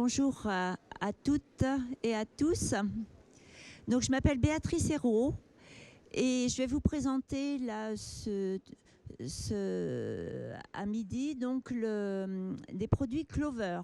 Bonjour à toutes et à tous. Donc, je m'appelle Béatrice Hérault et je vais vous présenter là, à midi donc des produits Clover.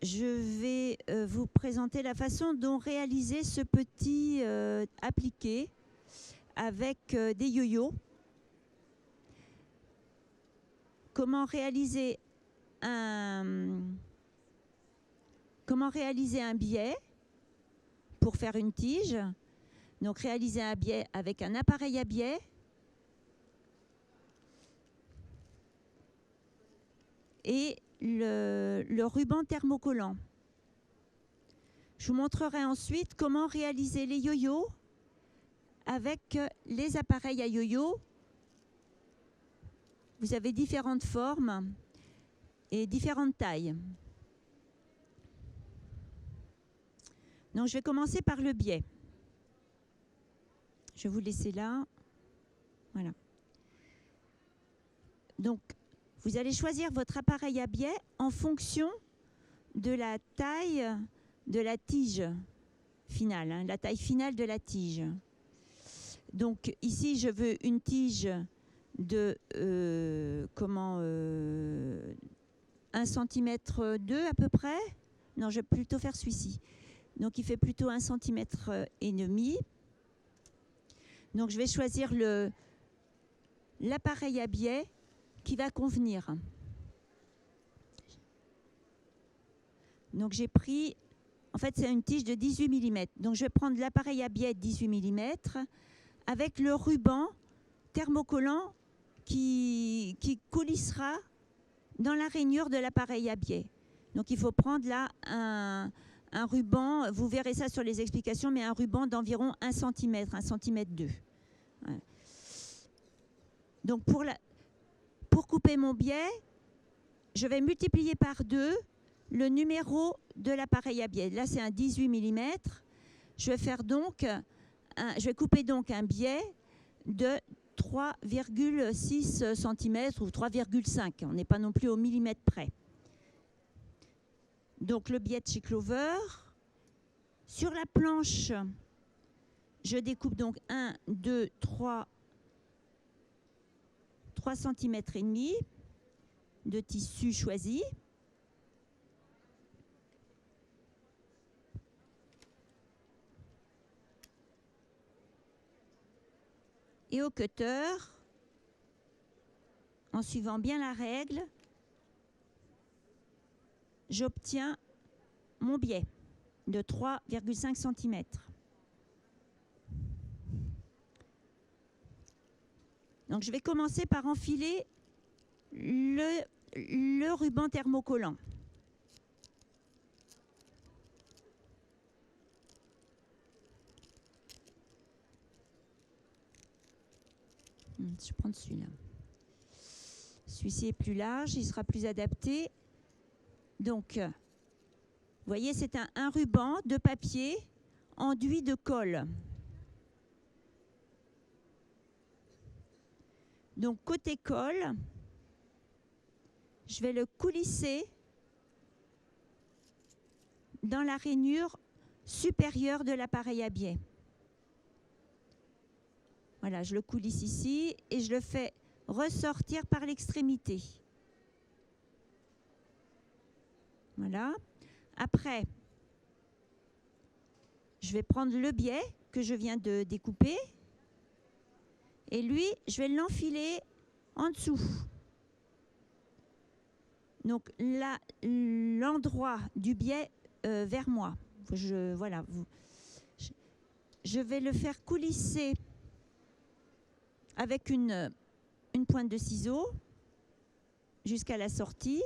Je vais vous présenter la façon dont réaliser ce petit appliqué avec des yo-yo. Comment réaliser un biais pour faire une tige. Donc réaliser un biais avec un appareil à biais et le ruban thermocollant. Je vous montrerai ensuite comment réaliser les yo-yo avec les appareils à yo-yo. Vous avez différentes formes et différentes tailles. Donc, je vais commencer par le biais. Je vais vous laisser là. Voilà. Donc, vous allez choisir votre appareil à biais en fonction de la taille de la tige finale, hein, la taille finale de la tige. Donc, ici, je veux une tige de 1 cm 2 à peu près. Non, je vais plutôt faire celui-ci. Donc il fait plutôt 1 cm et demi. Donc je vais choisir l'appareil à biais qui va convenir. Donc j'ai pris, en fait c'est une tige de 18 mm. Donc je vais prendre l'appareil à biais de 18 mm avec le ruban thermocollant qui coulissera dans la rainure de l'appareil à biais. Donc il faut prendre là un ruban, vous verrez ça sur les explications, mais un ruban d'environ 1 cm, 1 cm 2. Ouais. Donc pour couper mon biais, je vais multiplier par 2 le numéro de l'appareil à biais. Là c'est un 18 mm. Je vais couper donc un biais de 3,6 cm ou 3,5. On n'est pas non plus au millimètre près. Donc le biais de chez Clover. Sur la planche, je découpe donc 1, 2, 3 cm et demi de tissu choisi. Et au cutter, en suivant bien la règle, j'obtiens mon biais de 3,5 cm. Donc je vais commencer par enfiler le ruban thermocollant. Je prends celui-là. Celui-ci est plus large, il sera plus adapté. Donc, vous voyez, c'est un ruban de papier enduit de colle. Donc, côté colle, je vais le coulisser dans la rainure supérieure de l'appareil à biais. Voilà, je le coulisse ici et je le fais ressortir par l'extrémité. Voilà. Après, je vais prendre le biais que je viens de découper et lui, je vais l'enfiler en dessous. Donc là, l'endroit du biais vers moi. Je vais le faire coulisser avec une pointe de ciseau jusqu'à la sortie.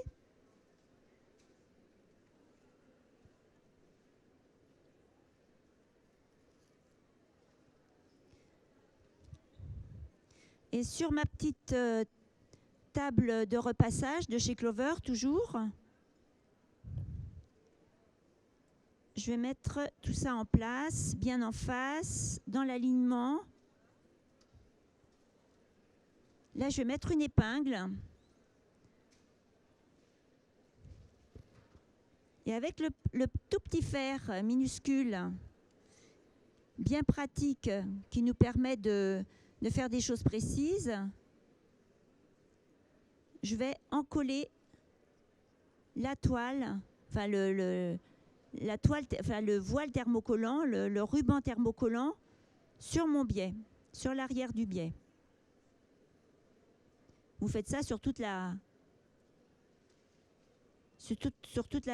Et sur ma petite table de repassage de chez Clover, toujours, je vais mettre tout ça en place, bien en face, dans l'alignement. Là, je vais mettre une épingle Et avec le tout petit fer minuscule, bien pratique, qui nous permet de faire des choses précises, je vais encoller la toile, enfin le voile thermocollant, le ruban thermocollant sur mon biais, sur l'arrière du biais. Vous faites ça sur toute la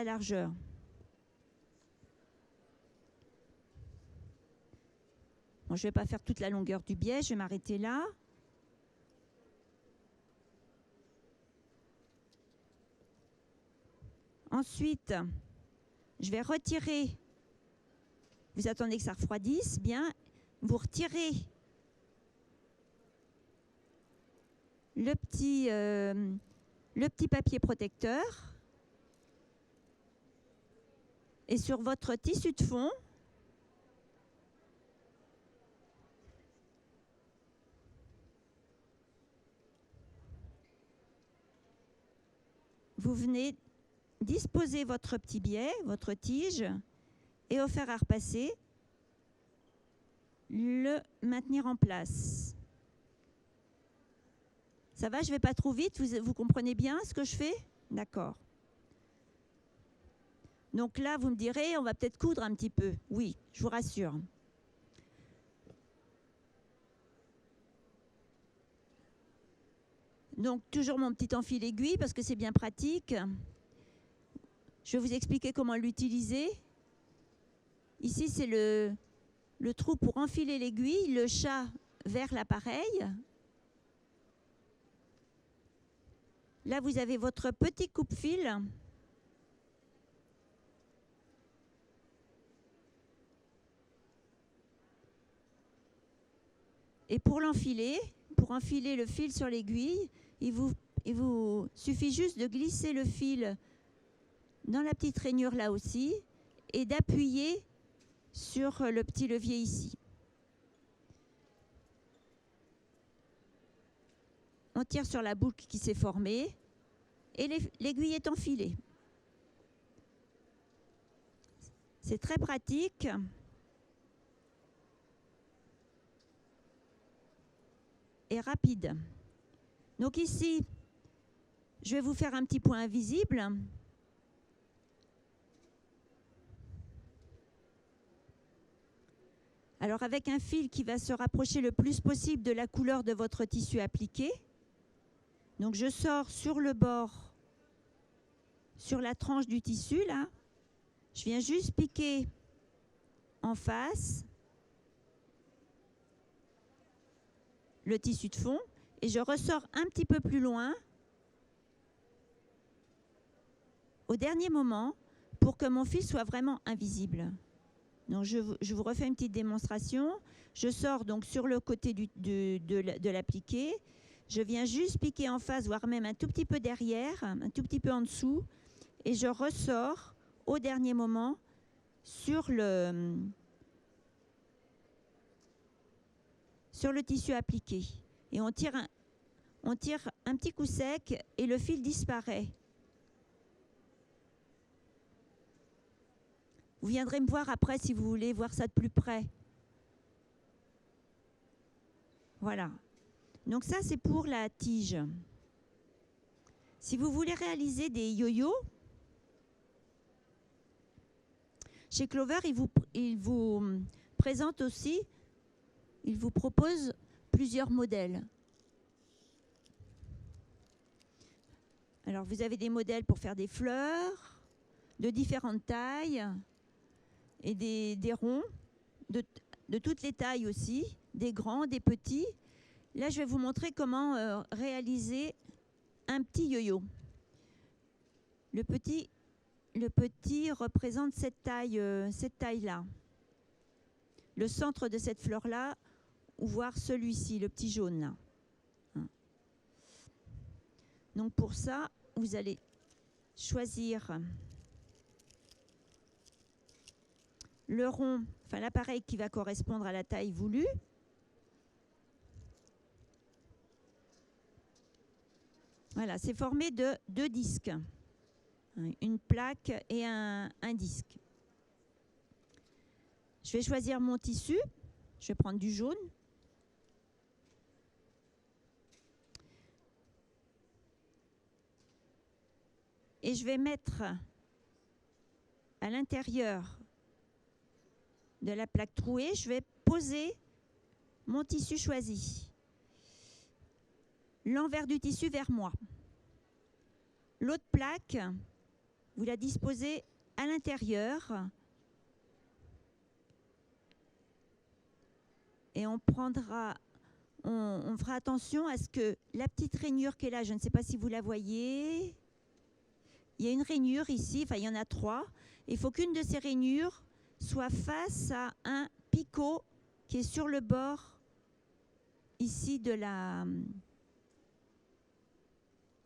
largeur. Bon, je ne vais pas faire toute la longueur du biais, je vais m'arrêter là. Ensuite, je vais retirer, vous attendez que ça refroidisse bien, vous retirez le petit papier protecteur et sur votre tissu de fond, vous venez disposer votre petit biais, votre tige, et au fer à repasser, le maintenir en place. Ça va, je ne vais pas trop vite, vous comprenez bien ce que je fais? D'accord. Donc là, vous me direz, on va peut-être coudre un petit peu. Oui, je vous rassure. Donc toujours mon petit enfil aiguille parce que c'est bien pratique. Je vais vous expliquer comment l'utiliser. Ici, c'est le trou pour enfiler l'aiguille, le chat vers l'appareil. Là, vous avez votre petit coupe-fil. Et pour l'enfiler, pour enfiler le fil sur l'aiguille, il vous suffit juste de glisser le fil dans la petite rainure là aussi et d'appuyer sur le petit levier ici. On tire sur la boucle qui s'est formée et l'aiguille est enfilée. C'est très pratique. Et rapide. Donc ici, je vais vous faire un petit point invisible. Alors avec un fil qui va se rapprocher le plus possible de la couleur de votre tissu appliqué. Donc je sors sur le bord, sur la tranche du tissu là. Je viens juste piquer en face le tissu de fond et je ressors un petit peu plus loin au dernier moment pour que mon fil soit vraiment invisible. Donc je vous refais une petite démonstration. Je sors donc sur le côté de l'appliqué. Je viens juste piquer en face, voire même un tout petit peu derrière, un tout petit peu en dessous. Et je ressors au dernier moment sur le tissu appliqué. Et on tire un petit coup sec et le fil disparaît. Vous viendrez me voir après si vous voulez voir ça de plus près. Voilà. Donc ça, c'est pour la tige. Si vous voulez réaliser des yo-yo, chez Clover, il vous présente aussi, il vous propose plusieurs modèles. Alors, vous avez des modèles pour faire des fleurs, de différentes tailles, et des ronds, de toutes les tailles aussi, des grands, des petits. Là, je vais vous montrer comment réaliser un petit yo-yo. Le petit représente cette taille-là. Le centre de cette fleur-là, ou voir celui-ci, le petit jaune là. Donc pour ça, vous allez choisir le rond, enfin l'appareil qui va correspondre à la taille voulue. Voilà, c'est formé de 2 disques. une plaque et un disque. Je vais choisir mon tissu. Je vais prendre du jaune. Et je vais mettre à l'intérieur de la plaque trouée, je vais poser mon tissu choisi. L'envers du tissu vers moi. L'autre plaque, vous la disposez à l'intérieur. Et on fera attention à ce que la petite rainure qui est là, je ne sais pas si vous la voyez, il y a une rainure ici, enfin il y en a 3. Il faut qu'une de ces rainures soit face à un picot qui est sur le bord ici de la...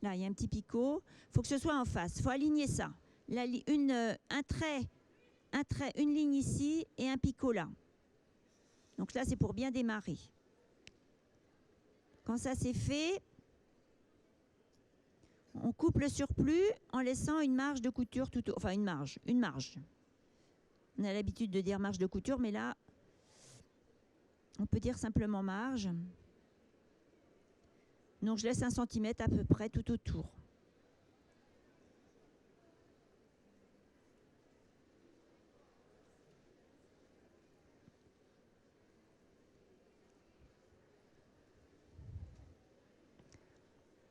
Là, il y a un petit picot. Il faut que ce soit en face. Il faut aligner ça. Un trait, une ligne ici et un picot là. Donc là, c'est pour bien démarrer. Quand ça c'est fait, on coupe le surplus en laissant une marge de couture tout autour. Enfin, une marge. On a l'habitude de dire marge de couture, mais là, on peut dire simplement marge. Donc, je laisse 1 cm à peu près tout autour.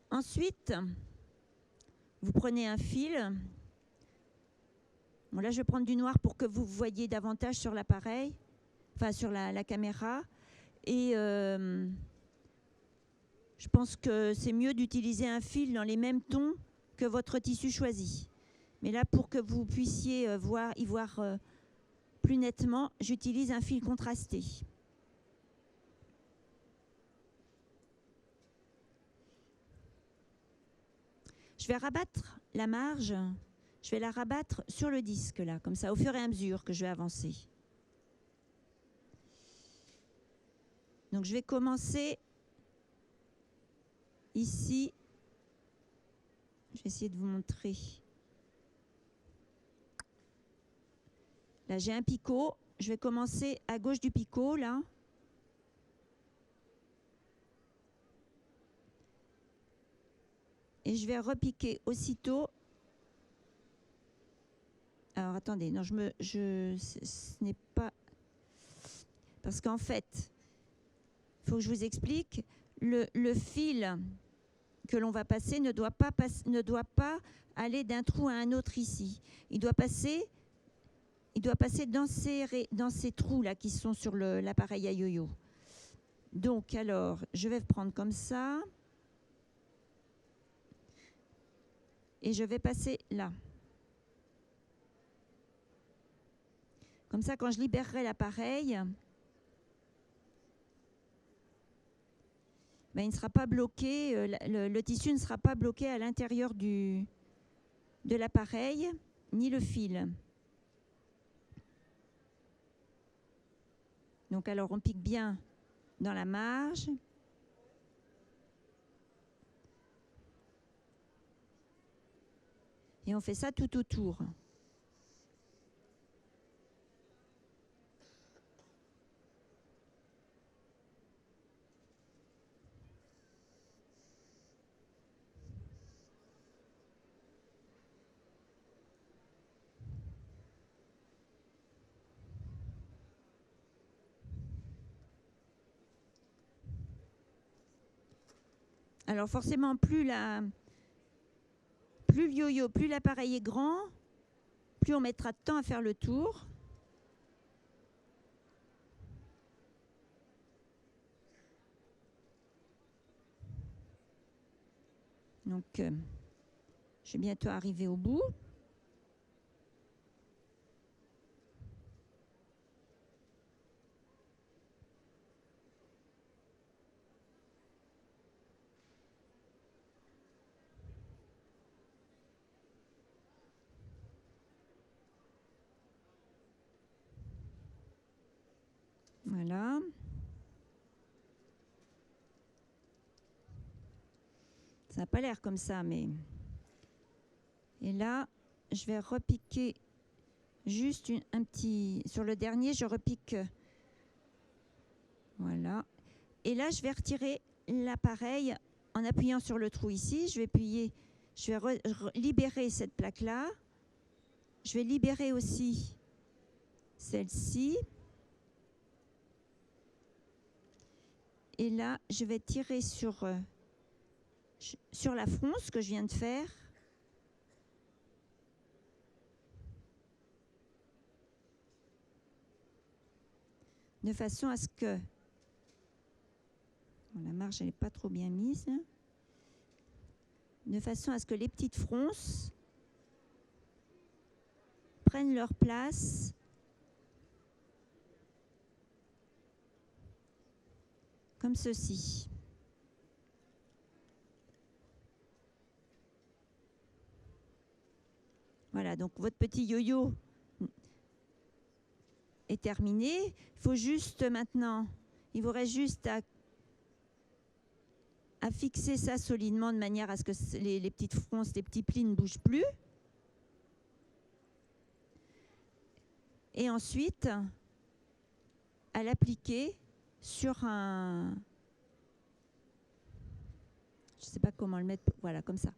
Ensuite, vous prenez un fil. Bon, là, je vais prendre du noir pour que vous voyez davantage sur l'appareil, enfin sur la caméra. Et je pense que c'est mieux d'utiliser un fil dans les mêmes tons que votre tissu choisi. Mais là, pour que vous puissiez y voir plus nettement, j'utilise un fil contrasté. Je vais rabattre la marge, je vais la rabattre sur le disque, là, comme ça, au fur et à mesure que je vais avancer. Donc, je vais commencer ici. Je vais essayer de vous montrer. Là, j'ai un picot. Je vais commencer à gauche du picot, là. Et je vais repiquer aussitôt. Alors, attendez, non, ce n'est pas... Parce qu'en fait, il faut que je vous explique, le fil que l'on va passer ne doit pas aller d'un trou à un autre ici. Il doit passer dans ces trous-là qui sont sur l'appareil à yo-yo. Donc, alors, je vais prendre comme ça. Et je vais passer là. Comme ça, quand je libérerai l'appareil, ben, il ne sera pas bloqué, le tissu ne sera pas bloqué à l'intérieur de l'appareil, ni le fil. Donc, alors, on pique bien dans la marge. Et on fait ça tout autour. Alors forcément, plus le yo-yo, plus l'appareil est grand, plus on mettra de temps à faire le tour. Donc, je vais bientôt arriver au bout. Voilà. Ça n'a pas l'air comme ça, mais... Et là, je vais repiquer juste un petit... Sur le dernier, je repique. Voilà. Et là, je vais retirer l'appareil en appuyant sur le trou ici. Je vais appuyer, je vais libérer cette plaque-là. Je vais libérer aussi celle-ci. Et là, je vais tirer sur la fronce que je viens de faire. De façon à ce que... Bon, la marge, elle n'est pas trop bien mise. De façon à ce que les petites fronces prennent leur place comme ceci. Voilà, donc votre petit yo-yo est terminé. Il faut juste maintenant, il vous reste juste à fixer ça solidement de manière à ce que les petites fronces, les petits plis ne bougent plus. Et ensuite, à l'appliquer sur un... Je ne sais pas comment le mettre, voilà, comme ça.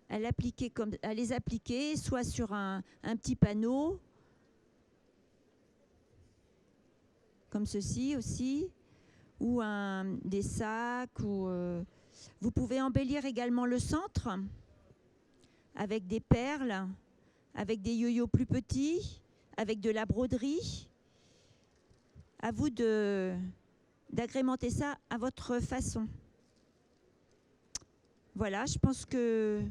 À les appliquer soit sur un petit panneau, comme ceci aussi, ou des sacs. Ou, vous pouvez embellir également le centre avec des perles, avec des yo-yo plus petits, avec de la broderie. À vous d'agrémenter ça à votre façon. Voilà, je pense que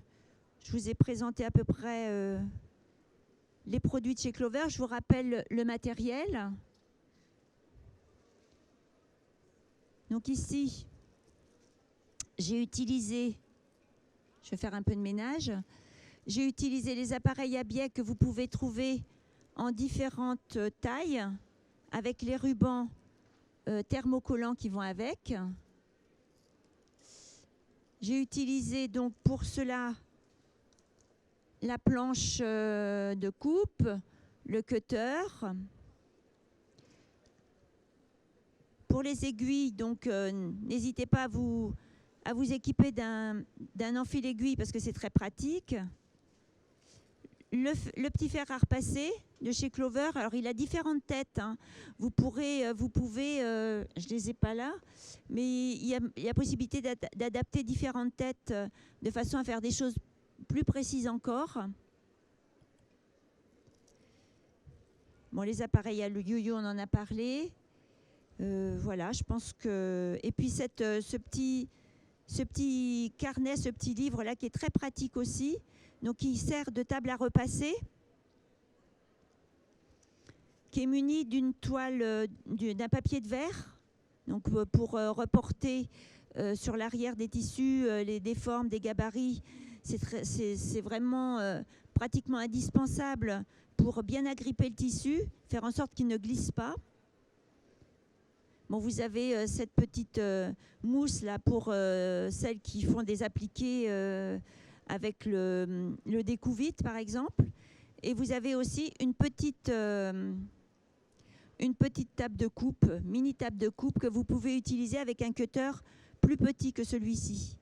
je vous ai présenté à peu près les produits de chez Clover. Je vous rappelle le matériel. Donc ici, j'ai utilisé, je vais faire un peu de ménage, j'ai utilisé les appareils à biais que vous pouvez trouver en différentes tailles, avec les rubans thermocollants qui vont avec. J'ai utilisé donc pour cela la planche de coupe, le cutter. Pour les aiguilles, donc n'hésitez pas à vous équiper d'un enfil aiguille parce que c'est très pratique. Le petit fer à repasser de chez Clover, alors il a différentes têtes. Hein. Vous pouvez, je les ai pas là, mais il y a possibilité d'adapter différentes têtes de façon à faire des choses plus précises encore. Bon, les appareils à yo-yo, on en a parlé. Voilà, je pense que... Et puis ce petit carnet, ce petit livre-là qui est très pratique aussi, donc qui sert de table à repasser, qui est muni d'une toile, d'un papier de verre, donc pour reporter sur l'arrière des tissus, des formes, des gabarits. C'est vraiment pratiquement indispensable pour bien agripper le tissu, faire en sorte qu'il ne glisse pas. Bon, vous avez cette petite mousse là pour celles qui font des appliqués avec le découvite par exemple. Et vous avez aussi une petite table de coupe, mini table de coupe que vous pouvez utiliser avec un cutter plus petit que celui-ci.